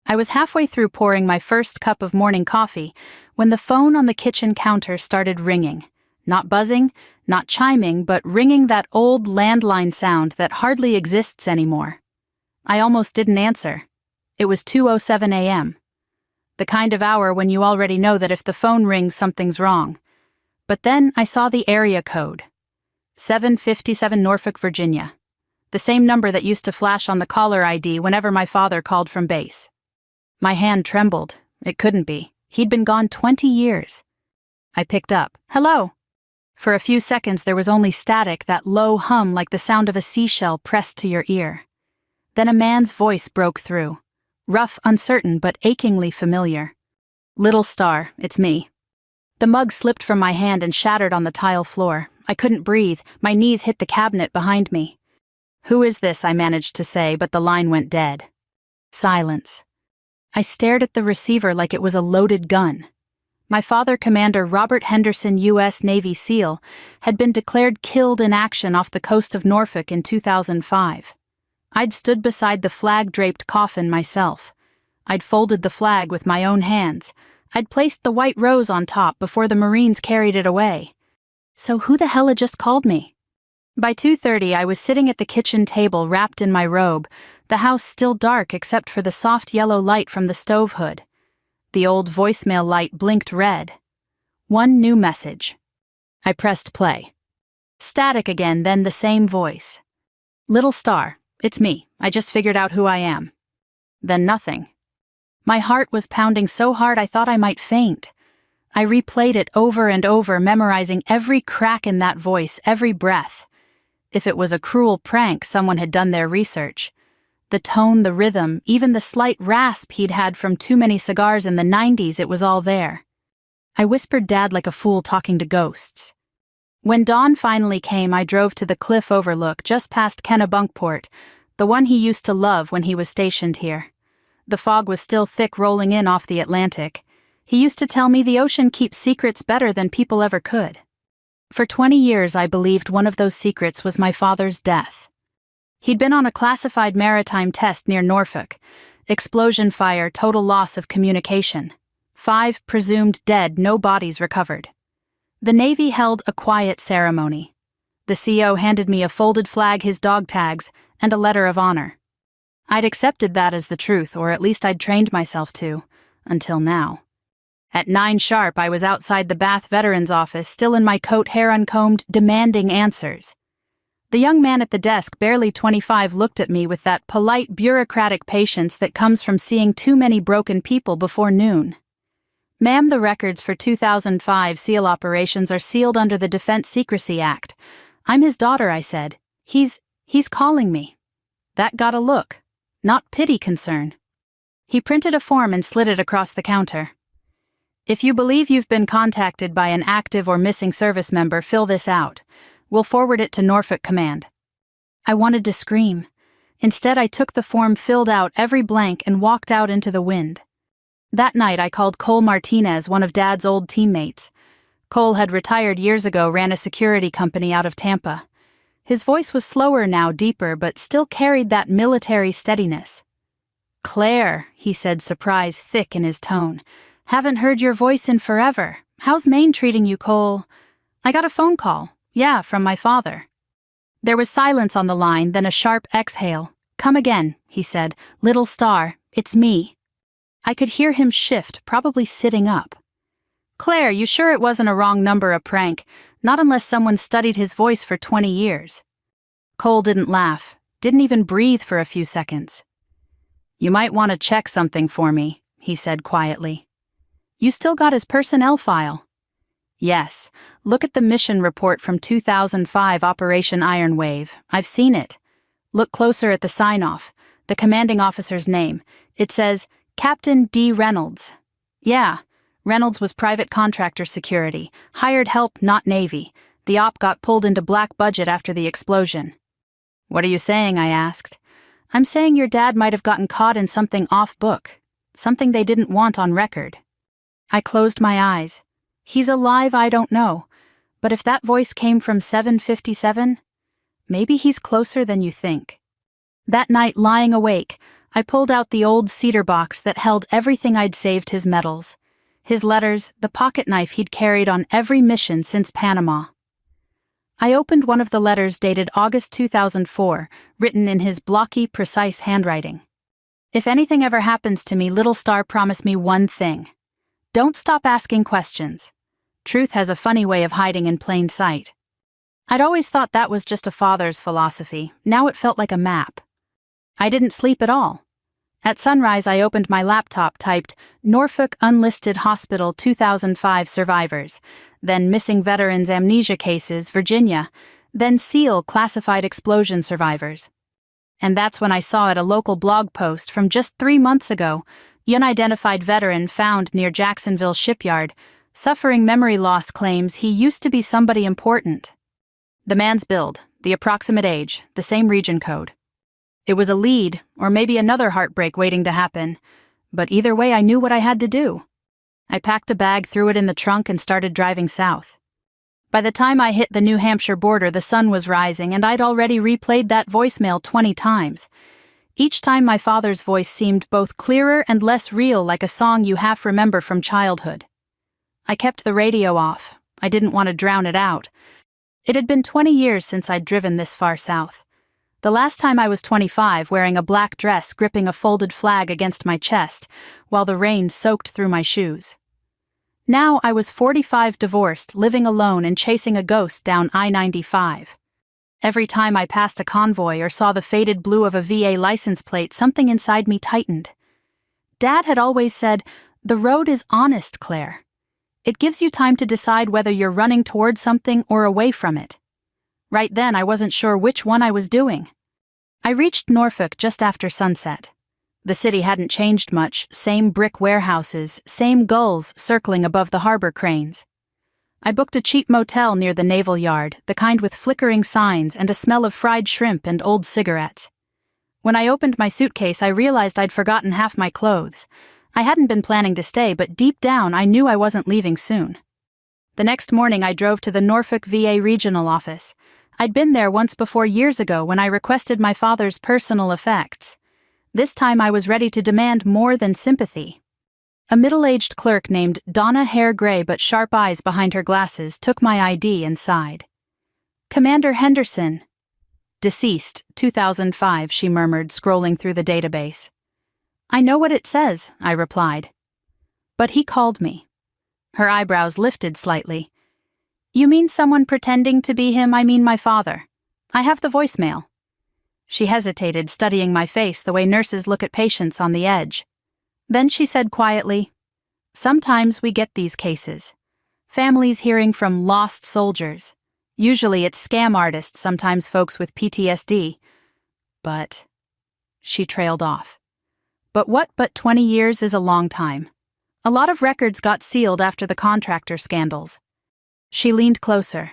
I was halfway through pouring my first cup of morning coffee when the phone on the kitchen counter started ringing. Not buzzing, not chiming, but ringing, that old landline sound that hardly exists anymore. I almost didn't answer. It was 2:07 a.m. The kind of hour when you already know that if the phone rings, something's wrong. But then I saw the area code. 757 Norfolk, Virginia. The same number that used to flash on the caller ID whenever my father called from base. My hand trembled. It couldn't be. He'd been gone 20 years. I picked up. Hello. For a few seconds there was only static, that low hum like the sound of a seashell pressed to your ear. Then a man's voice broke through. Rough, uncertain, but achingly familiar. "Little Star, it's me." The mug slipped from my hand and shattered on the tile floor. I couldn't breathe. My knees hit the cabinet behind me. "Who is this?" I managed to say, but the line went dead. Silence. I stared at the receiver like it was a loaded gun. My father, Commander Robert Henderson, U.S. Navy SEAL, had been declared killed in action off the coast of Norfolk in 2005. I'd stood beside the flag-draped coffin myself. I'd folded the flag with my own hands. I'd placed the white rose on top before the Marines carried it away. So who the hell had just called me? By 2:30, I was sitting at the kitchen table wrapped in my robe, the house still dark except for the soft yellow light from the stove hood. The old voicemail light blinked red. One new message. I pressed play. Static again, then the same voice. "Little Star, it's me. I just figured out who I am." Then nothing. My heart was pounding so hard I thought I might faint. I replayed it over and over, memorizing every crack in that voice, every breath. If it was a cruel prank, someone had done their research. The tone, the rhythm, even the slight rasp he'd had from too many cigars in the 90s, it was all there. I whispered Dad like a fool talking to ghosts. When dawn finally came, I drove to the cliff overlook just past Kennebunkport, the one he used to love when he was stationed here. The fog was still thick, rolling in off the Atlantic. He used to tell me the ocean keeps secrets better than people ever could. For 20 years, I believed one of those secrets was my father's death. He'd been on a classified maritime test near Norfolk. Explosion fire, total loss of communication. 5 presumed dead, no bodies recovered. The Navy held a quiet ceremony. The CO handed me a folded flag, his dog tags, and a letter of honor. I'd accepted that as the truth, or at least I'd trained myself to, until now. At 9 sharp, I was outside the Bath Veterans Office, still in my coat, hair uncombed, demanding answers. The young man at the desk, barely 25, looked at me with that polite, bureaucratic patience that comes from seeing too many broken people before noon. "Ma'am, the records for 2005 SEAL operations are sealed under the Defense Secrecy Act. I'm his daughter," I said. He's calling me." That got a look. Not pity, concern. He printed a form and slid it across the counter. "If you believe you've been contacted by an active or missing service member, fill this out. We'll forward it to Norfolk Command." I wanted to scream. Instead, I took the form, filled out every blank, and walked out into the wind. That night, I called Cole Martinez, one of Dad's old teammates. Cole had retired years ago, ran a security company out of Tampa. His voice was slower now, deeper, but still carried that military steadiness. "Claire," he said, surprise thick in his tone. "Haven't heard your voice in forever. How's Maine treating you, Cole?" "I got a phone call. Yeah, from my father." There was silence on the line, then a sharp exhale. "Come again," he said. "Little Star, it's me." I could hear him shift, probably sitting up. "Claire, you sure it wasn't a wrong number, a prank? Not unless someone studied his voice for 20 years. Cole didn't laugh, didn't even breathe for a few seconds. "You might want to check something for me," he said quietly. "You still got his personnel file?" "Yes. Look at the mission report from 2005 Operation Iron Wave. I've seen it. Look closer at the sign-off, the commanding officer's name. It says, Captain D. Reynolds. Yeah, Reynolds was private contractor security, hired help, not Navy. The op got pulled into black budget after the explosion." "What are you saying?" I asked. "I'm saying your dad might have gotten caught in something off-book, something they didn't want on record." I closed my eyes. He's alive, I don't know. But if that voice came from 757, maybe he's closer than you think. That night, lying awake, I pulled out the old cedar box that held everything I'd saved his medals, his letters, the pocket knife he'd carried on every mission since Panama. I opened one of the letters dated August 2004, written in his blocky, precise handwriting. If anything ever happens to me, Little Star promised me one thing. Don't stop asking questions. Truth has a funny way of hiding in plain sight. I'd always thought that was just a father's philosophy. Now it felt like a map. I didn't sleep at all. At sunrise, I opened my laptop, typed Norfolk Unlisted Hospital 2005 survivors, then Missing Veterans Amnesia Cases, Virginia, then SEAL Classified Explosion Survivors. And that's when I saw at a local blog post from just 3 months ago, unidentified veteran found near Jacksonville shipyard, suffering memory loss, claims he used to be somebody important. The man's build, the approximate age, the same region code. It was a lead, or maybe another heartbreak waiting to happen, but either way I knew what I had to do. I packed a bag, threw it in the trunk, and started driving south. By the time I hit the New Hampshire border, the sun was rising, and I'd already replayed that voicemail 20 times. Each time my father's voice seemed both clearer and less real, like a song you half remember from childhood. I kept the radio off. I didn't want to drown it out. It had been 20 years since I'd driven this far south. The last time I was 25, wearing a black dress, gripping a folded flag against my chest, while the rain soaked through my shoes. Now I was 45, divorced, living alone and chasing a ghost down I-95. Every time I passed a convoy or saw the faded blue of a VA license plate, something inside me tightened. Dad had always said, "The road is honest, Claire. It gives you time to decide whether you're running toward something or away from it." Right then, I wasn't sure which one I was doing. I reached Norfolk just after sunset. The city hadn't changed much, same brick warehouses, same gulls circling above the harbor cranes. I booked a cheap motel near the Naval Yard, the kind with flickering signs and a smell of fried shrimp and old cigarettes. When I opened my suitcase, I realized I'd forgotten half my clothes. I hadn't been planning to stay, but deep down I knew I wasn't leaving soon. The next morning I drove to the Norfolk VA regional office. I'd been there once before, years ago, when I requested my father's personal effects. This time I was ready to demand more than sympathy. A middle-aged clerk named Donna, hair gray but sharp eyes behind her glasses, took my ID and sighed. "Commander Henderson." "Deceased, 2005, she murmured, scrolling through the database. "I know what it says," I replied. "But he called me." Her eyebrows lifted slightly. "You mean someone pretending to be him?" "I mean my father. I have the voicemail." She hesitated, studying my face the way nurses look at patients on the edge. Then she said quietly, "Sometimes we get these cases. Families hearing from lost soldiers. Usually it's scam artists, sometimes folks with PTSD. But..." She trailed off. "But what? But 20 years is a long time. A lot of records got sealed after the contractor scandals." She leaned closer.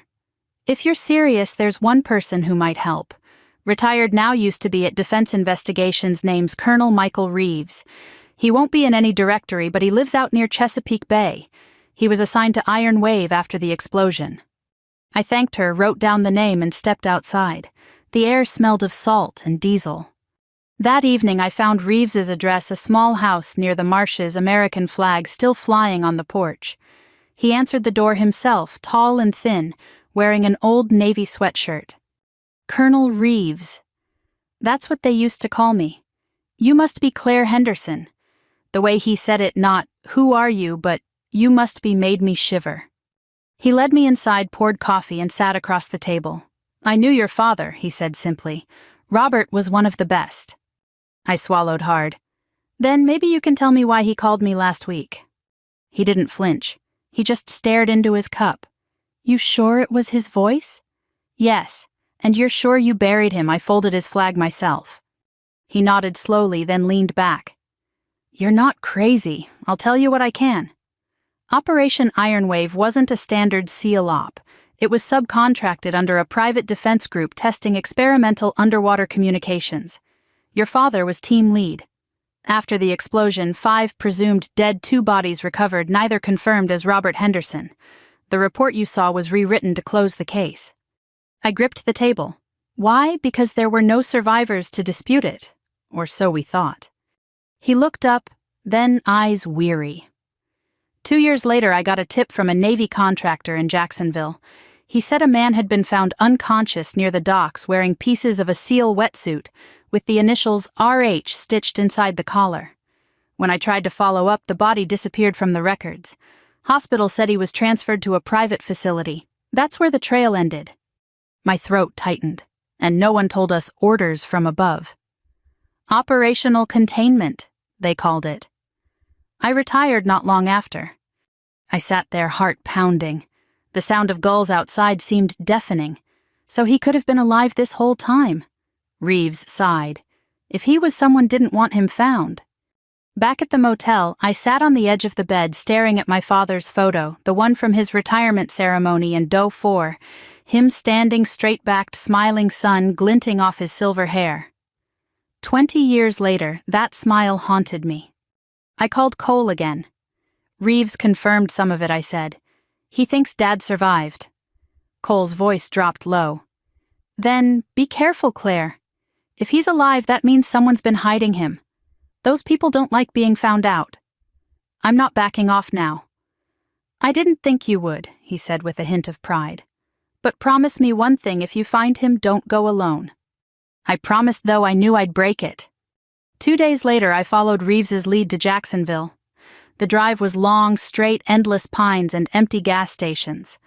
"If you're serious, there's one person who might help. Retired now, used to be at Defense Investigations, name's Colonel Michael Reeves. He won't be in any directory, but he lives out near Chesapeake Bay. He was assigned to Iron Wave after the explosion." I thanked her, wrote down the name, and stepped outside. The air smelled of salt and diesel. That evening I found Reeves's address, a small house near the marshes, American flag still flying on the porch. He answered the door himself, tall and thin, wearing an old Navy sweatshirt. "Colonel Reeves. That's what they used to call me. You must be Claire Henderson." The way he said it, not, "Who are you?" but, "You must be," made me shiver. He led me inside, poured coffee, and sat across the table. "I knew your father," he said simply. "Robert was one of the best." I swallowed hard. "Then maybe you can tell me why he called me last week." He didn't flinch. He just stared into his cup. "You sure it was his voice?" "Yes. And you're sure you buried him?" I folded his flag myself. He nodded slowly, then leaned back. "You're not crazy. I'll tell you what I can." Operation Iron Wave wasn't a standard SEAL op. It was subcontracted under a private defense group testing experimental underwater communications. Your father was team lead. After the explosion, 5 presumed dead, 2 bodies recovered, neither confirmed as Robert Henderson. The report you saw was rewritten to close the case. I gripped the table. Why? Because there were no survivors to dispute it. Or so we thought. He looked up, then eyes weary. 2 years later, I got a tip from a Navy contractor in Jacksonville. He said a man had been found unconscious near the docks wearing pieces of a SEAL wetsuit with the initials RH stitched inside the collar. When I tried to follow up, the body disappeared from the records. Hospital said he was transferred to a private facility. That's where the trail ended. My throat tightened, and no one told us orders from above. Operational containment, they called it. I retired not long after. I sat there, heart pounding. The sound of gulls outside seemed deafening. So he could have been alive this whole time. Reeves sighed. If he was someone didn't want him found. Back at the motel, I sat on the edge of the bed staring at my father's photo, the one from his retirement ceremony in Doe 4, him standing straight-backed, smiling sun glinting off his silver hair. 20 years later, that smile haunted me. I called Cole again. Reeves confirmed some of it, I said. He thinks Dad survived. Cole's voice dropped low. Then, be careful, Claire. If he's alive, that means someone's been hiding him. Those people don't like being found out. I'm not backing off now. I didn't think you would, he said with a hint of pride. But promise me one thing, if you find him, don't go alone. I promised, though I knew I'd break it. 2 days later, I followed Reeves's lead to Jacksonville. The drive was long, straight, endless pines and empty gas stations.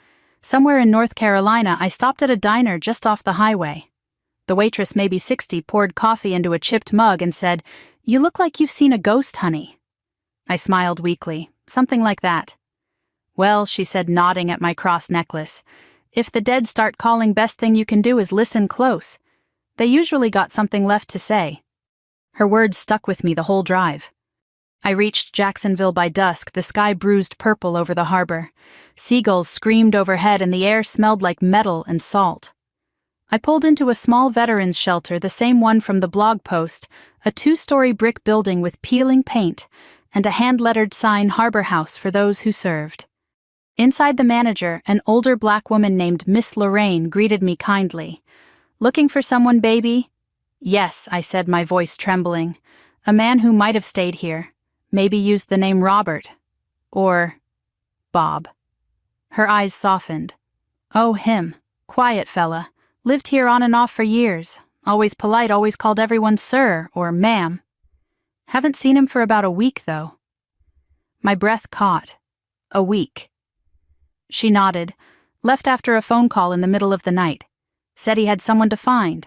Somewhere in North Carolina, I stopped at a diner just off the highway. The waitress, maybe 60, poured coffee into a chipped mug and said, "You look like you've seen a ghost, honey." I smiled weakly, something like that. "Well," she said, nodding at my cross necklace, "if the dead start calling, best thing you can do is listen close. They usually got something left to say." Her words stuck with me the whole drive. I reached Jacksonville by dusk, the sky bruised purple over the harbor. Seagulls screamed overhead and the air smelled like metal and salt. I pulled into a small veterans shelter, the same one from the blog post, a 2-story brick building with peeling paint, and a hand-lettered sign, "Harbor House for those who served." Inside, the manager, an older black woman named Miss Lorraine, greeted me kindly. "Looking for someone, baby?" "Yes," I said, my voice trembling. "A man who might have stayed here. Maybe used the name Robert. Or Bob." Her eyes softened. "Oh, him. Quiet fella. Lived here on and off for years. Always polite, always called everyone sir or ma'am. Haven't seen him for about a week, though." My breath caught. A week. She nodded. Left after a phone call in the middle of the night. Said he had someone to find.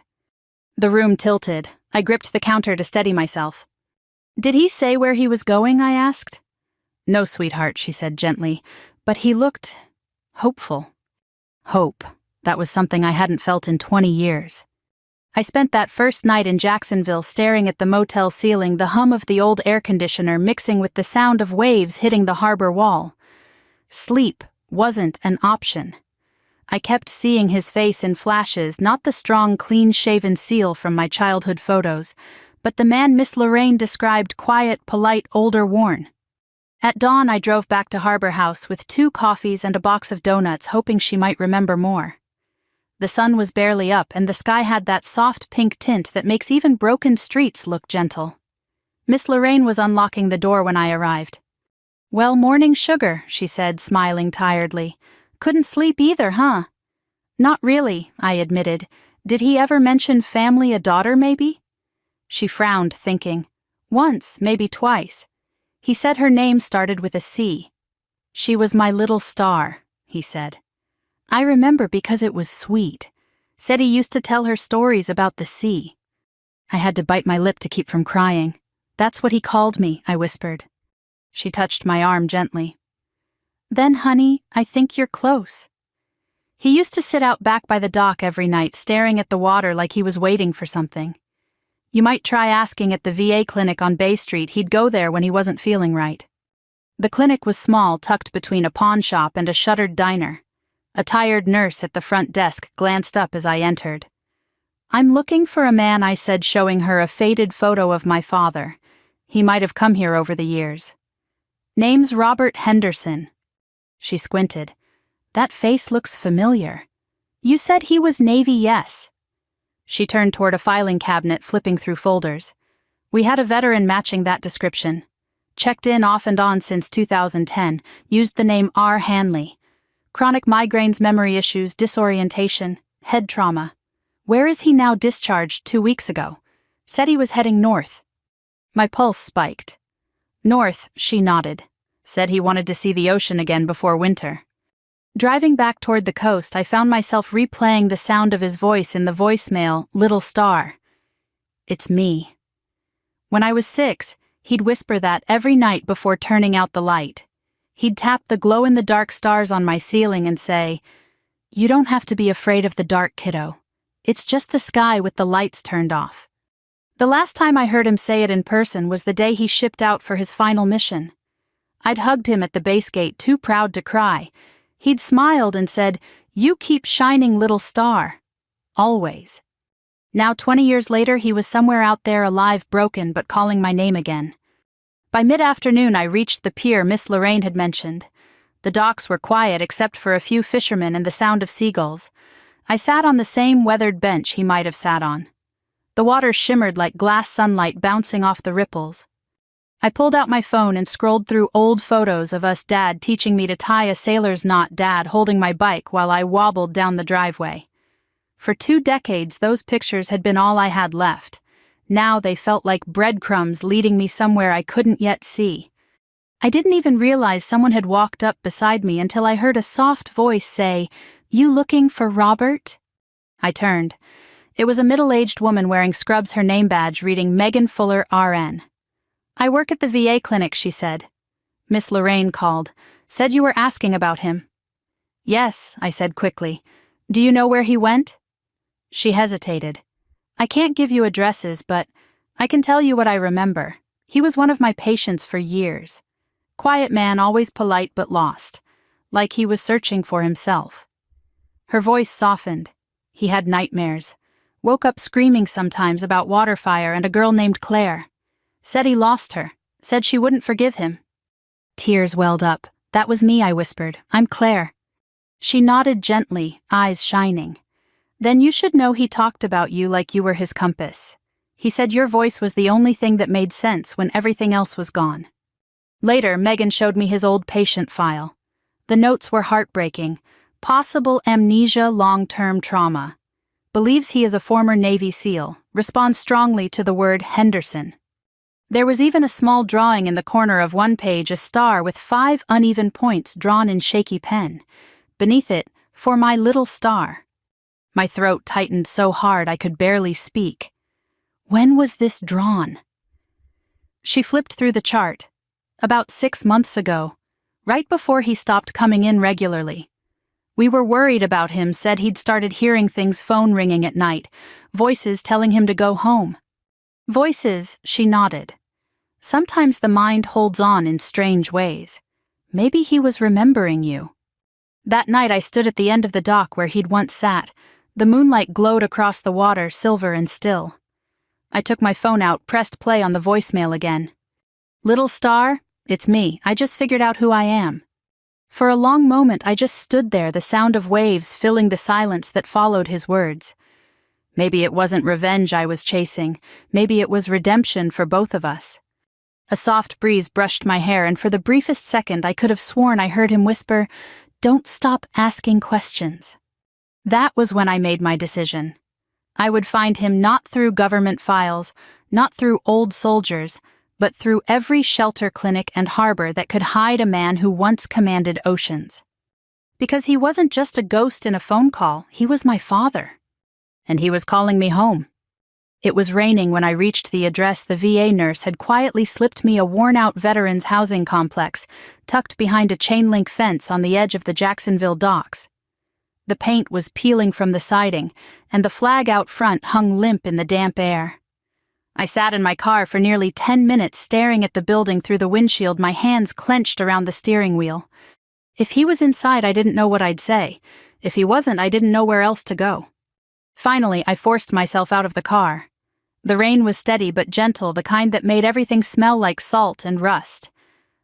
The room tilted. I gripped the counter to steady myself. "Did he say where he was going?" I asked. "No, sweetheart," she said gently, but he looked hopeful. Hope. That was something I hadn't felt in 20 years. I spent that first night in Jacksonville staring at the motel ceiling, the hum of the old air conditioner mixing with the sound of waves hitting the harbor wall. Sleep wasn't an option. I kept seeing his face in flashes, not the strong, clean-shaven SEAL from my childhood photos, but the man Miss Lorraine described, quiet, polite, older, worn. At dawn, I drove back to Harbor House with 2 coffees and a box of donuts, hoping she might remember more. The sun was barely up, and the sky had that soft pink tint that makes even broken streets look gentle. Miss Lorraine was unlocking the door when I arrived. "Well, morning, sugar," she said, smiling tiredly. "Couldn't sleep either, huh?" "Not really," I admitted. "Did he ever mention family, a daughter, maybe?" She frowned, thinking. "Once, maybe twice. He said her name started with a C. She was my little star," he said. "I remember because it was sweet. Said he used to tell her stories about the sea." I had to bite my lip to keep from crying. "That's what he called me," I whispered. She touched my arm gently. "Then, honey, I think you're close." He used to sit out back by the dock every night, staring at the water like he was waiting for something. You might try asking at the VA clinic on Bay Street. He'd go there when he wasn't feeling right. The clinic was small, tucked between a pawn shop and a shuttered diner. A tired nurse at the front desk glanced up as I entered. "I'm looking for a man," I said, showing her a faded photo of my father. He might have come here over the years. "Name's Robert Henderson." She squinted. "That face looks familiar. You said he was Navy, yes." She turned toward a filing cabinet, flipping through folders. We had a veteran matching that description. Checked in off and on since 2010, used the name R. Hanley. Chronic migraines, memory issues, disorientation, head trauma. Where is he now discharged 2 weeks ago? Said he was heading north. My pulse spiked. North, she nodded. Said he wanted to see the ocean again before winter. Driving back toward the coast, I found myself replaying the sound of his voice in the voicemail, "Little Star." It's me. When I was 6, he'd whisper that every night before turning out the light. He'd tap the glow-in-the-dark stars on my ceiling and say, "You don't have to be afraid of the dark, kiddo. It's just the sky with the lights turned off." The last time I heard him say it in person was the day he shipped out for his final mission. I'd hugged him at the base gate, too proud to cry. He'd smiled and said, "You keep shining, little star." Always. Now 20 years later, he was somewhere out there, alive, broken, but calling my name again. By mid-afternoon, I reached the pier Miss Lorraine had mentioned. The docks were quiet except for a few fishermen and the sound of seagulls. I sat on the same weathered bench he might have sat on. The water shimmered like glass sunlight bouncing off the ripples. I pulled out my phone and scrolled through old photos of us, Dad teaching me to tie a sailor's knot, Dad holding my bike while I wobbled down the driveway. For 2 decades, those pictures had been all I had left. Now they felt like breadcrumbs leading me somewhere I couldn't yet see. I didn't even realize someone had walked up beside me until I heard a soft voice say, "You looking for Robert?" I turned. It was a middle-aged woman wearing scrubs, her name badge reading Megan Fuller, RN. "I work at the VA clinic," she said. Miss Lorraine called. "Said you were asking about him." "Yes," I said quickly. "Do you know where he went?" She hesitated. "I can't give you addresses, but I can tell you what I remember. He was one of my patients for years. Quiet man, always polite but lost. Like he was searching for himself." Her voice softened. "He had nightmares. Woke up screaming sometimes about water fire and a girl named Claire. Said he lost her. Said she wouldn't forgive him." Tears welled up. "That was me," I whispered. "I'm Claire." She nodded gently, eyes shining. "Then you should know he talked about you like you were his compass. He said your voice was the only thing that made sense when everything else was gone." Later, Megan showed me his old patient file. The notes were heartbreaking. Possible amnesia, long-term trauma. Believes he is a former Navy SEAL. Responds strongly to the word Henderson. There was even a small drawing in the corner of one page, a star with 5 uneven points drawn in shaky pen. Beneath it, "For my little star." My throat tightened so hard I could barely speak. When was this drawn? She flipped through the chart. About 6 months ago, right before he stopped coming in regularly. We were worried about him, said he'd started hearing things, phone ringing at night, voices telling him to go home. Voices, she nodded. Sometimes the mind holds on in strange ways. Maybe he was remembering you. That night I stood at the end of the dock where he'd once sat. The moonlight glowed across the water, silver and still. I took my phone out, pressed play on the voicemail again. "Little star, it's me. I just figured out who I am." For a long moment I just stood there, the sound of waves filling the silence that followed his words. Maybe it wasn't revenge I was chasing. Maybe it was redemption for both of us. A soft breeze brushed my hair, and for the briefest second I could have sworn I heard him whisper, "Don't stop asking questions." That was when I made my decision. I would find him not through government files, not through old soldiers, but through every shelter clinic and harbor that could hide a man who once commanded oceans. Because he wasn't just a ghost in a phone call, he was my father. And he was calling me home. It was raining when I reached the address. The VA nurse had quietly slipped me a worn-out veterans housing complex, tucked behind a chain-link fence on the edge of the Jacksonville docks. The paint was peeling from the siding, and the flag out front hung limp in the damp air. I sat in my car for nearly 10 minutes staring at the building through the windshield, my hands clenched around the steering wheel. If he was inside, I didn't know what I'd say. If he wasn't, I didn't know where else to go. Finally, I forced myself out of the car. The rain was steady but gentle, the kind that made everything smell like salt and rust.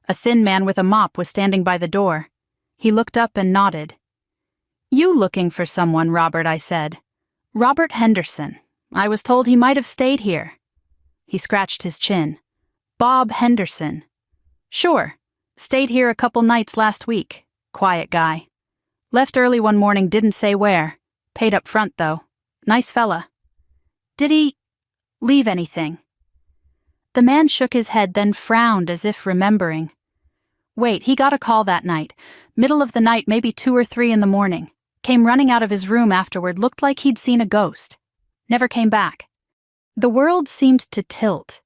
A thin man with a mop was standing by the door. He looked up and nodded. "You looking for someone, Robert?" I said. "Robert Henderson. I was told he might have stayed here." He scratched his chin. Bob Henderson. Sure. Stayed here a couple nights last week. Quiet guy. Left early one morning, didn't say where. Paid up front, though. Nice fella. Did he leave anything? The man shook his head, then frowned as if remembering. Wait, he got a call that night. Middle of the night, maybe 2 or 3 in the morning. Came running out of his room afterward, looked like he'd seen a ghost. Never came back. The world seemed to tilt.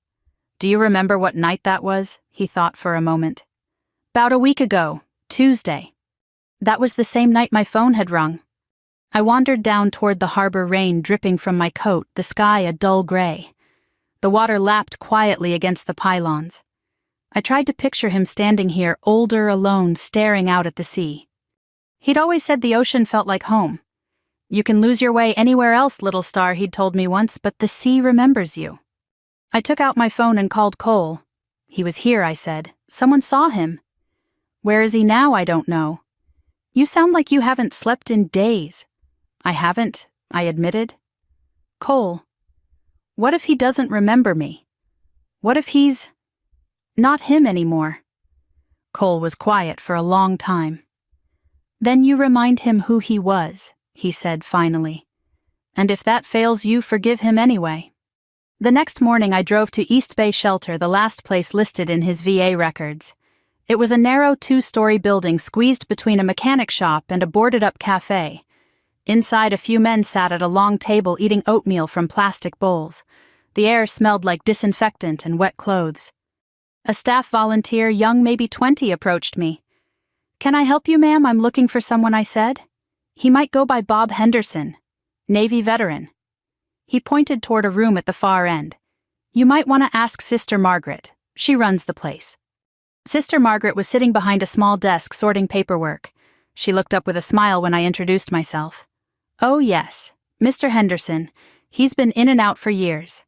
Do you remember what night that was? He thought for a moment. 'Bout a week ago, Tuesday. That was the same night my phone had rung. I wandered down toward the harbor, rain dripping from my coat, the sky a dull gray. The water lapped quietly against the pylons. I tried to picture him standing here, older, alone, staring out at the sea. He'd always said the ocean felt like home. You can lose your way anywhere else, little star, he'd told me once, but the sea remembers you. I took out my phone and called Cole. He was here, I said. Someone saw him. Where is he now? I don't know. You sound like you haven't slept in days. I haven't, I admitted. Cole, what if he doesn't remember me? What if he's not him anymore? Cole was quiet for a long time. Then you remind him who he was, he said finally. And if that fails you, forgive him anyway. The next morning I drove to East Bay Shelter, the last place listed in his VA records. It was a narrow 2-story building squeezed between a mechanic shop and a boarded-up cafe. Inside, a few men sat at a long table eating oatmeal from plastic bowls. The air smelled like disinfectant and wet clothes. A staff volunteer, young maybe 20, approached me. "Can I help you, ma'am? I'm looking for someone," I said. "He might go by Bob Henderson, Navy veteran." He pointed toward a room at the far end. "You might want to ask Sister Margaret. She runs the place." Sister Margaret was sitting behind a small desk sorting paperwork. She looked up with a smile when I introduced myself. "Oh, yes, Mr. Henderson. He's been in and out for years.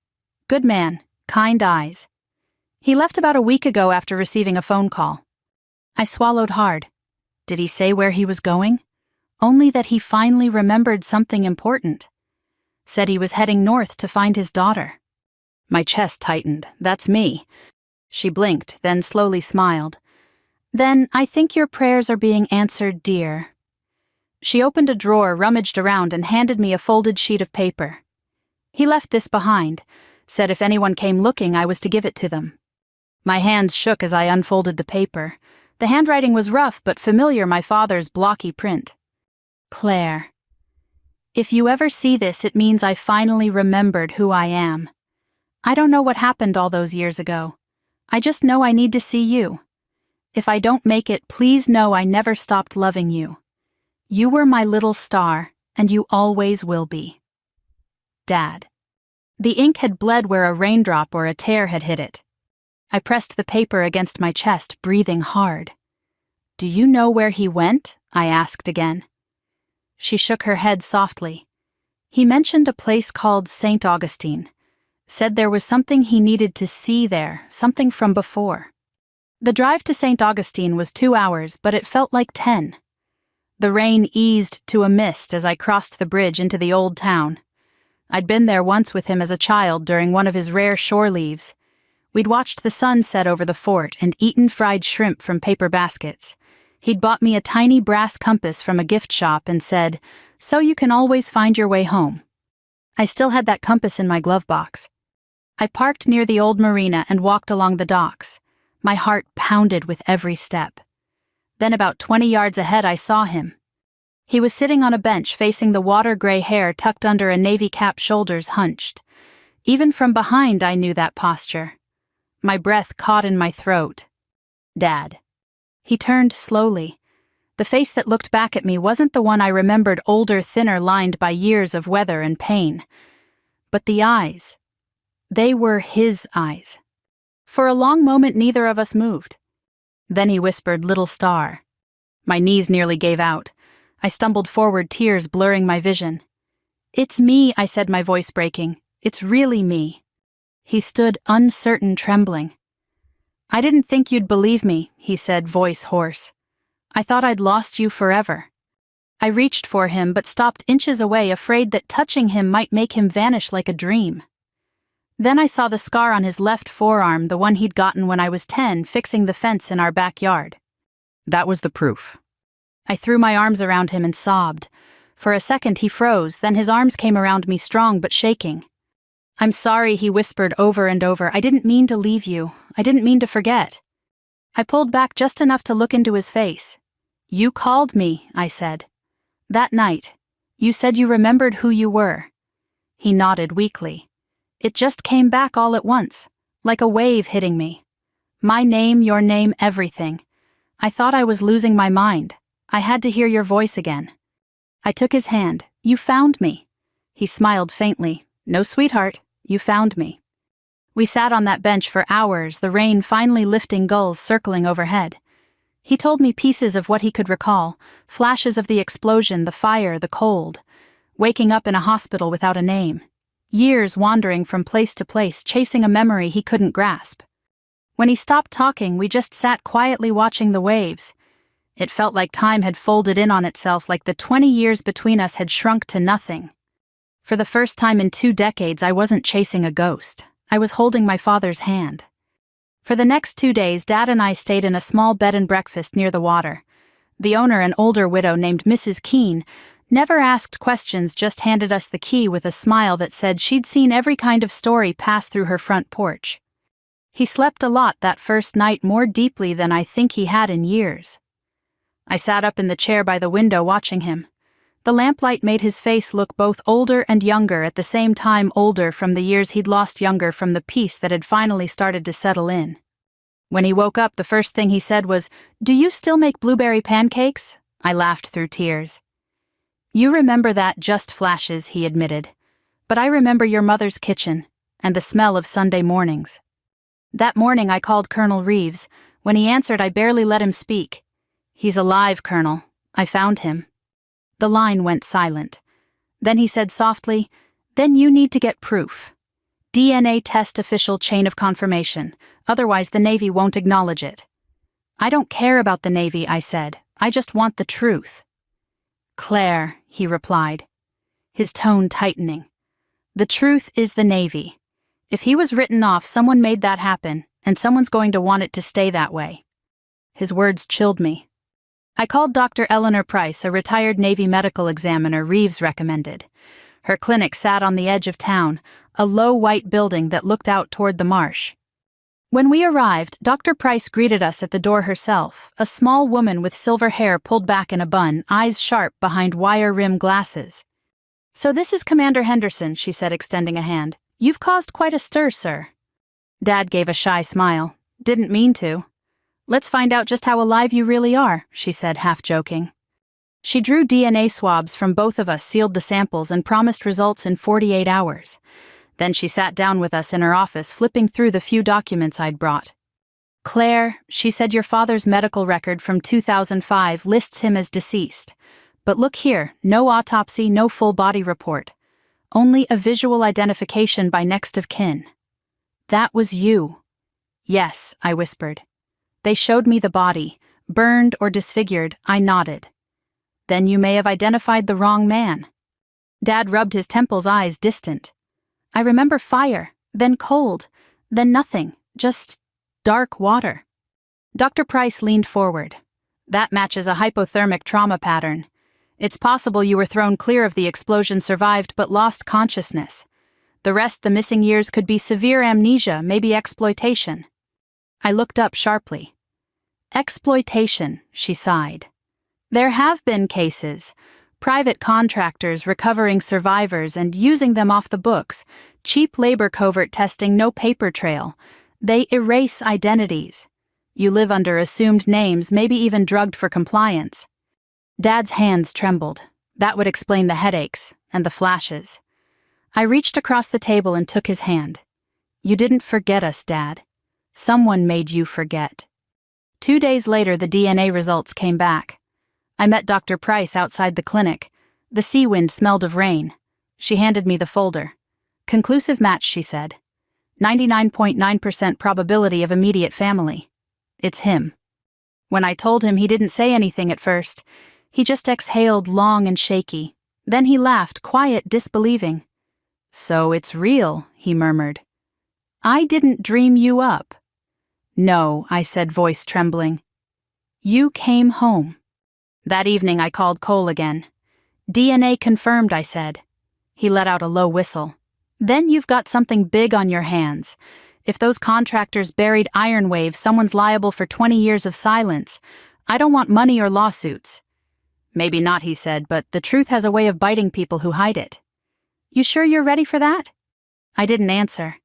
Good man, kind eyes. He left about a week ago after receiving a phone call." I swallowed hard. Did he say where he was going? Only that he finally remembered something important. Said he was heading north to find his daughter. My chest tightened. That's me. She blinked, then slowly smiled. "Then I think your prayers are being answered, dear." She opened a drawer, rummaged around, and handed me a folded sheet of paper. "He left this behind. Said if anyone came looking, I was to give it to them." My hands shook as I unfolded the paper. The handwriting was rough but familiar, my father's blocky print. "Claire, if you ever see this, it means I finally remembered who I am. I don't know what happened all those years ago. I just know I need to see you. If I don't make it, please know I never stopped loving you. You were my little star, and you always will be. Dad." The ink had bled where a raindrop or a tear had hit it. I pressed the paper against my chest, breathing hard. "Do you know where he went?" I asked again. She shook her head softly. "He mentioned a place called St. Augustine. Said there was something he needed to see there, something from before." The drive to St. Augustine was 2 hours, but it felt like 10. The rain eased to a mist as I crossed the bridge into the old town. I'd been there once with him as a child during one of his rare shore leaves. We'd watched the sun set over the fort and eaten fried shrimp from paper baskets. He'd bought me a tiny brass compass from a gift shop and said, "So you can always find your way home." I still had that compass in my glove box. I parked near the old marina and walked along the docks. My heart pounded with every step. Then about 20 yards ahead I saw him. He was sitting on a bench facing the water-gray hair tucked under a navy cap, shoulders hunched. Even from behind I knew that posture. My breath caught in my throat. "Dad." He turned slowly. The face that looked back at me wasn't the one I remembered, older, thinner, lined by years of weather and pain. But the eyes. They were his eyes. For a long moment neither of us moved. Then he whispered, "Little star." My knees nearly gave out. I stumbled forward, tears blurring my vision. "It's me," I said, my voice breaking. "It's really me." He stood uncertain, trembling. "I didn't think you'd believe me," he said, voice hoarse. "I thought I'd lost you forever." I reached for him but stopped inches away, afraid that touching him might make him vanish like a dream. Then I saw the scar on his left forearm, the one he'd gotten when I was 10, fixing the fence in our backyard. That was the proof. I threw my arms around him and sobbed. For a second he froze, then his arms came around me, strong but shaking. "I'm sorry," he whispered over and over. "I didn't mean to leave you. I didn't mean to forget." I pulled back just enough to look into his face. "You called me," I said. "That night. You said you remembered who you were." He nodded weakly. It just came back all at once, like a wave hitting me. My name, your name, everything. I thought I was losing my mind. I had to hear your voice again. I took his hand. "You found me." He smiled faintly. "No, sweetheart, you found me." We sat on that bench for hours, the rain finally lifting gulls circling overhead. He told me pieces of what he could recall, flashes of the explosion, the fire, the cold. Waking up in a hospital without a name. Years wandering from place to place, chasing a memory he couldn't grasp. When he stopped talking, we just sat quietly watching the waves. It felt like time had folded in on itself, like the 20 years between us had shrunk to nothing. For the first time in 2 decades, I wasn't chasing a ghost. I was holding my father's hand. For the next 2 days, Dad and I stayed in a small bed and breakfast near the water. The owner, an older widow named Mrs. Keene, never asked questions, just handed us the key with a smile that said she'd seen every kind of story pass through her front porch. He slept a lot that first night, more deeply than I think he had in years. I sat up in the chair by the window watching him. The lamplight made his face look both older and younger, at the same time older from the years he'd lost, younger from the peace that had finally started to settle in. When he woke up, the first thing he said was, "Do you still make blueberry pancakes?" I laughed through tears. "You remember that, just flashes," he admitted. "But I remember your mother's kitchen, and the smell of Sunday mornings." That morning I called Colonel Reeves. When he answered, I barely let him speak. "He's alive, Colonel. I found him." The line went silent. Then he said softly, "Then you need to get proof. DNA test, official chain of confirmation. Otherwise the Navy won't acknowledge it." "I don't care about the Navy," I said. "I just want the truth." "Claire," he replied, his tone tightening. "The truth is the Navy. If he was written off, someone made that happen, and someone's going to want it to stay that way." His words chilled me. I called Dr. Eleanor Price, a retired Navy medical examiner Reeves recommended. Her clinic sat on the edge of town, a low white building that looked out toward the marsh. When we arrived, Dr. Price greeted us at the door herself, a small woman with silver hair pulled back in a bun, eyes sharp behind wire-rimmed glasses. "So this is Commander Henderson," she said, extending a hand. "You've caused quite a stir, sir." Dad gave a shy smile. "Didn't mean to." "Let's find out just how alive you really are," she said, half joking. She drew DNA swabs from both of us, sealed the samples, and promised results in 48 hours. Then she sat down with us in her office, flipping through the few documents I'd brought. "Claire," she said, "your father's medical record from 2005 lists him as deceased. But look here, no autopsy, no full body report. Only a visual identification by next of kin." "That was you." "Yes," I whispered. "They showed me the body, burned or disfigured." I nodded. "Then you may have identified the wrong man." Dad rubbed his temples, eyes distant. "I remember fire, then cold, then nothing, just dark water." Dr. Price leaned forward. "That matches a hypothermic trauma pattern. It's possible you were thrown clear of the explosion, survived, but lost consciousness. The rest, the missing years, could be severe amnesia, maybe exploitation." I looked up sharply. "Exploitation," she sighed. "There have been cases. Private contractors recovering survivors and using them off the books. Cheap labor, covert testing, no paper trail. They erase identities. You live under assumed names, maybe even drugged for compliance." Dad's hands trembled. That would explain the headaches and the flashes. I reached across the table and took his hand. "You didn't forget us, Dad. Someone made you forget." 2 days later, the DNA results came back. I met Dr. Price outside the clinic. The sea wind smelled of rain. She handed me the folder. "Conclusive match," she said. 99.9% probability of immediate family. It's him." When I told him, he didn't say anything at first. He just exhaled long and shaky. Then he laughed, quiet, disbelieving. "So it's real," he murmured. I didn't dream you up. No, I said, voice trembling. You came home. That evening I called Cole again. DNA confirmed, I said. He let out a low whistle. Then you've got something big on your hands. If those contractors buried Ironwave, someone's liable for 20 years of silence. I don't want money or lawsuits. Maybe not, he said, but the truth has a way of biting people who hide it. You sure you're ready for that? I didn't answer.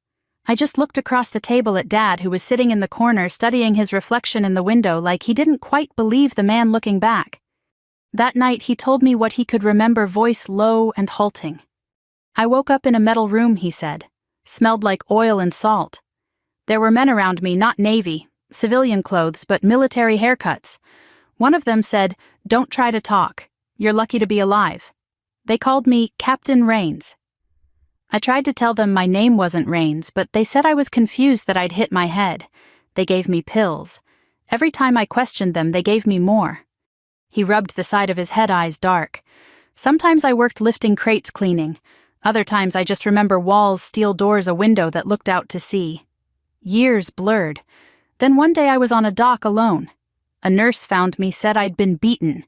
I just looked across the table at Dad, who was sitting in the corner studying his reflection in the window like he didn't quite believe the man looking back. That night he told me what he could remember, voice low and halting. I woke up in a metal room, he said. Smelled like oil and salt. There were men around me, not Navy, civilian clothes, but military haircuts. One of them said, "Don't try to talk. You're lucky to be alive." They called me Captain Rains. I tried to tell them my name wasn't Rains, but they said I was confused that I'd hit my head. They gave me pills. Every time I questioned them, they gave me more. He rubbed the side of his head, eyes dark. Sometimes I worked lifting crates cleaning. Other times I just remember walls, steel doors, a window that looked out to sea. Years blurred. Then one day I was on a dock alone. A nurse found me, said I'd been beaten.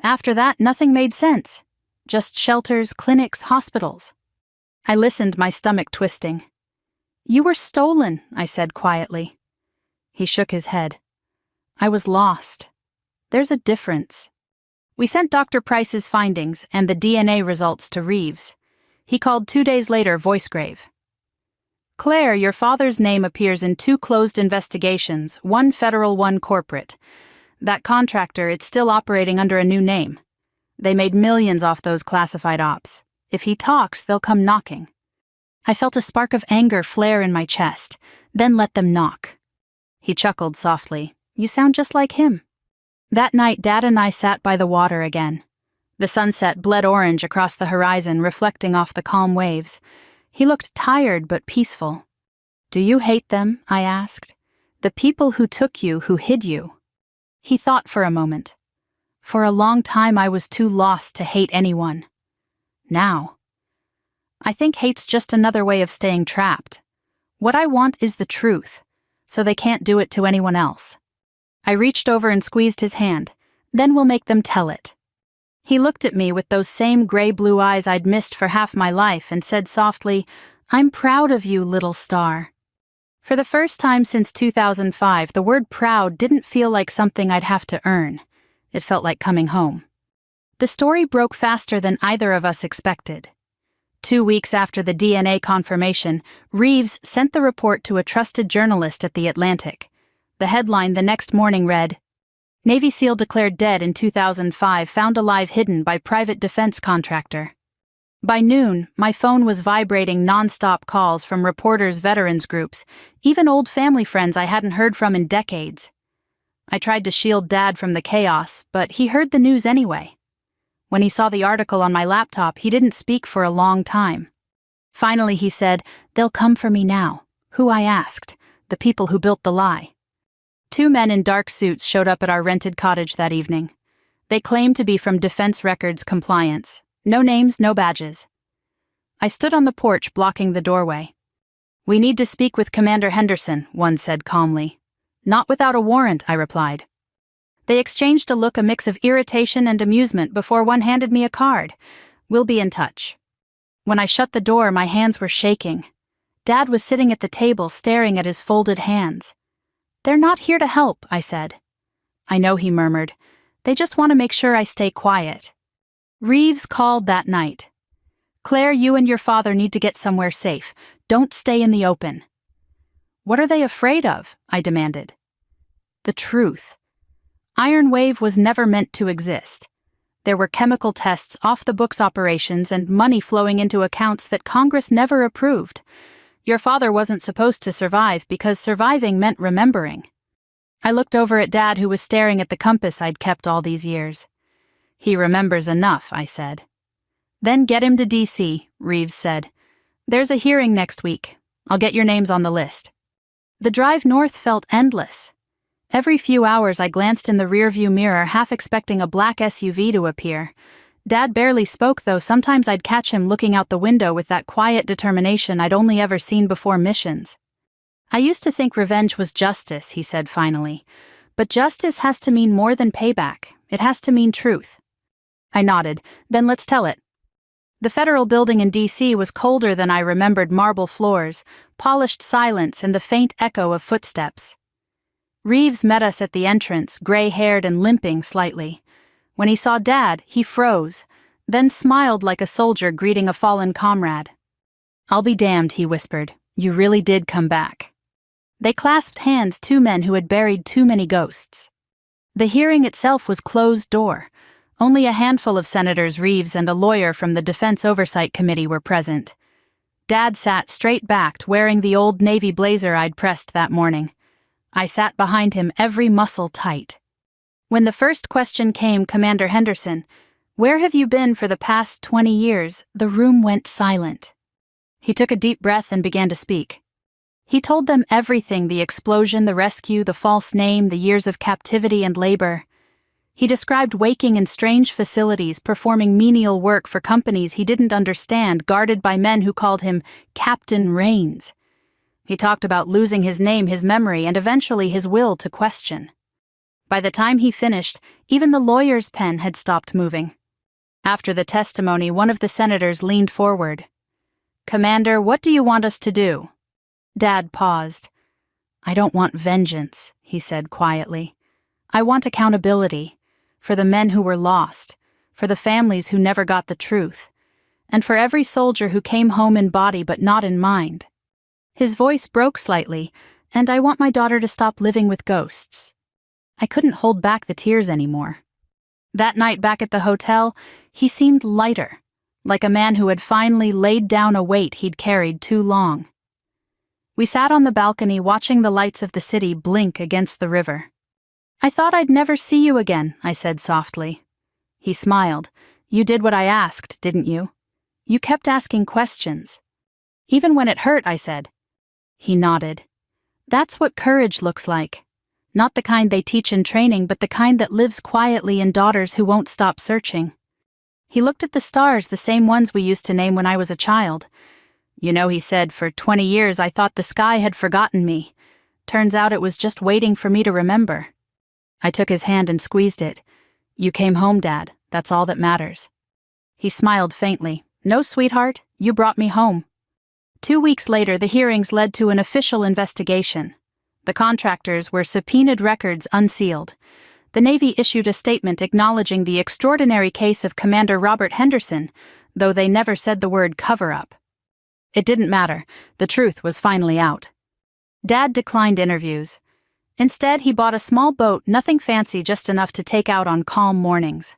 After that, nothing made sense. Just shelters, clinics, hospitals. I listened, my stomach twisting. You were stolen, I said quietly. He shook his head. I was lost. There's a difference. We sent Dr. Price's findings and the DNA results to Reeves. He called 2 days later, voice grave. Claire, your father's name appears in 2 closed investigations, one federal, one corporate. That contractor, it's still operating under a new name. They made millions off those classified ops. If he talks, they'll come knocking. I felt a spark of anger flare in my chest, then let them knock. He chuckled softly. You sound just like him. That night, Dad and I sat by the water again. The sunset bled orange across the horizon, reflecting off the calm waves. He looked tired but peaceful. Do you hate them? I asked. The people who took you, who hid you. He thought for a moment. For a long time I was too lost to hate anyone. Now, I think hate's just another way of staying trapped. What I want is the truth, so they can't do it to anyone else. I reached over and squeezed his hand. Then we'll make them tell it. He looked at me with those same gray-blue eyes I'd missed for half my life and said softly, I'm proud of you, little star. For the first time since 2005, the word proud didn't feel like something I'd have to earn. It felt like coming home. The story broke faster than either of us expected. 2 weeks after the DNA confirmation, Reeves sent the report to a trusted journalist at The Atlantic. The headline the next morning read, Navy SEAL declared dead in 2005, found alive hidden by private defense contractor. By noon, my phone was vibrating non-stop calls from reporters, veterans groups, even old family friends I hadn't heard from in decades. I tried to shield Dad from the chaos, but he heard the news anyway. When he saw the article on my laptop, he didn't speak for a long time. Finally, he said, They'll come for me now. Who, I asked. The people who built the lie. 2 men in dark suits showed up at our rented cottage that evening. They claimed to be from Defense Records Compliance. No names, no badges. I stood on the porch blocking the doorway. We need to speak with Commander Henderson, one said calmly. Not without a warrant, I replied. They exchanged a look, a mix of irritation and amusement, before one handed me a card. We'll be in touch. When I shut the door, my hands were shaking. Dad was sitting at the table staring at his folded hands. They're not here to help, I said. I know, he murmured. They just want to make sure I stay quiet. Reeves called that night. Claire, you and your father need to get somewhere safe. Don't stay in the open. What are they afraid of? I demanded. The truth. Ironwave was never meant to exist. There were chemical tests, off-the-books operations, and money flowing into accounts that Congress never approved. Your father wasn't supposed to survive because surviving meant remembering. I looked over at Dad, who was staring at the compass I'd kept all these years. He remembers enough, I said. Then get him to D.C., Reeves said. There's a hearing next week. I'll get your names on the list. The drive north felt endless. Every few hours I glanced in the rearview mirror, half expecting a black SUV to appear. Dad barely spoke, though sometimes I'd catch him looking out the window with that quiet determination I'd only ever seen before missions. I used to think revenge was justice, he said finally. But justice has to mean more than payback. It has to mean truth. I nodded. Then let's tell it. The federal building in D.C. was colder than I remembered: marble floors, polished silence, and the faint echo of footsteps. Reeves met us at the entrance, gray-haired and limping slightly. When he saw Dad, he froze, then smiled like a soldier greeting a fallen comrade. "I'll be damned," he whispered. "You really did come back." They clasped hands, two men who had buried too many ghosts. The hearing itself was closed door. Only a handful of Senators Reeves and a lawyer from the Defense Oversight Committee were present. Dad sat straight-backed, wearing the old navy blazer I'd pressed that morning. I sat behind him, every muscle tight. When the first question came, "Commander Henderson, where have you been for the past 20 years?" the room went silent. He took a deep breath and began to speak. He told them everything: the explosion, the rescue, the false name, the years of captivity and labor. He described waking in strange facilities, performing menial work for companies he didn't understand, guarded by men who called him Captain Rains. He talked about losing his name, his memory, and eventually his will to question. By the time he finished, even the lawyer's pen had stopped moving. After the testimony, one of the senators leaned forward. "Commander, what do you want us to do?" Dad paused. "I don't want vengeance," he said quietly. "I want accountability. For the men who were lost, for the families who never got the truth, and for every soldier who came home in body but not in mind." His voice broke slightly, "And I want my daughter to stop living with ghosts." I couldn't hold back the tears anymore. That night back at the hotel, he seemed lighter, like a man who had finally laid down a weight he'd carried too long. We sat on the balcony watching the lights of the city blink against the river. "I thought I'd never see you again," I said softly. He smiled. "You did what I asked, didn't you? You kept asking questions." "Even when it hurt," I said. He nodded. "That's what courage looks like. Not the kind they teach in training, but the kind that lives quietly in daughters who won't stop searching." He looked at the stars, the same ones we used to name when I was a child. "You know," he said, "for 20 years I thought the sky had forgotten me. Turns out it was just waiting for me to remember." I took his hand and squeezed it. "You came home, Dad. That's all that matters." He smiled faintly. "No, sweetheart, you brought me home." 2 weeks later, the hearings led to an official investigation. The contractors were subpoenaed, records unsealed. The Navy issued a statement acknowledging the extraordinary case of Commander Robert Henderson, though they never said the word cover-up. It didn't matter. The truth was finally out. Dad declined interviews. Instead, he bought a small boat, nothing fancy, just enough to take out on calm mornings.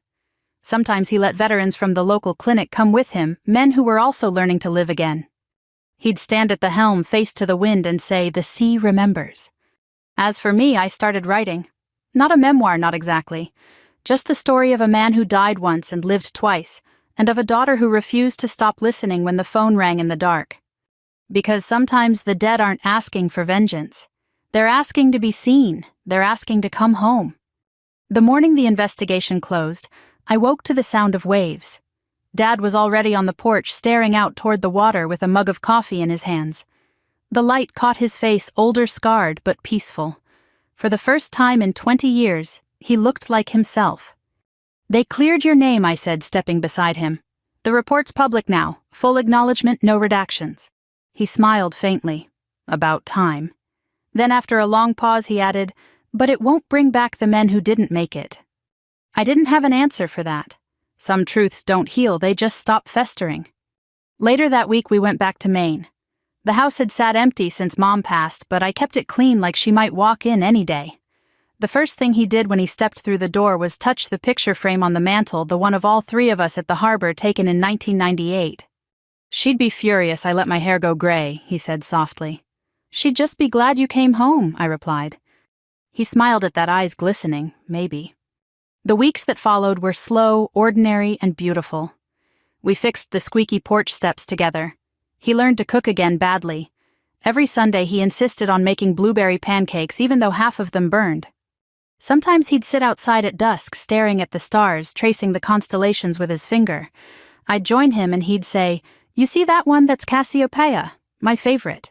Sometimes he let veterans from the local clinic come with him, men who were also learning to live again. He'd stand at the helm, face to the wind, and say, "The sea remembers." As for me, I started writing. Not a memoir, not exactly. Just the story of a man who died once and lived twice, and of a daughter who refused to stop listening when the phone rang in the dark. Because sometimes the dead aren't asking for vengeance. They're asking to be seen. They're asking to come home. The morning the investigation closed, I woke to the sound of waves. Dad was already on the porch, staring out toward the water with a mug of coffee in his hands. The light caught his face, older, scarred, but peaceful. For the first time in 20 years, he looked like himself. "They cleared your name," I said, stepping beside him. "The report's public now. Full acknowledgement, no redactions." He smiled faintly. "About time." Then after a long pause he added, "But it won't bring back the men who didn't make it." I didn't have an answer for that. Some truths don't heal, they just stop festering. Later that week we went back to Maine. The house had sat empty since Mom passed, but I kept it clean like she might walk in any day. The first thing he did when he stepped through the door was touch the picture frame on the mantel, the one of all three of us at the harbor, taken in 1998. "She'd be furious I let my hair go gray," he said softly. "She'd just be glad you came home," I replied. He smiled at that, eyes glistening, maybe. The weeks that followed were slow, ordinary, and beautiful. We fixed the squeaky porch steps together. He learned to cook again badly. Every Sunday he insisted on making blueberry pancakes, even though half of them burned. Sometimes he'd sit outside at dusk, staring at the stars, tracing the constellations with his finger. I'd join him and he'd say, "You see that one that's Cassiopeia? My favorite."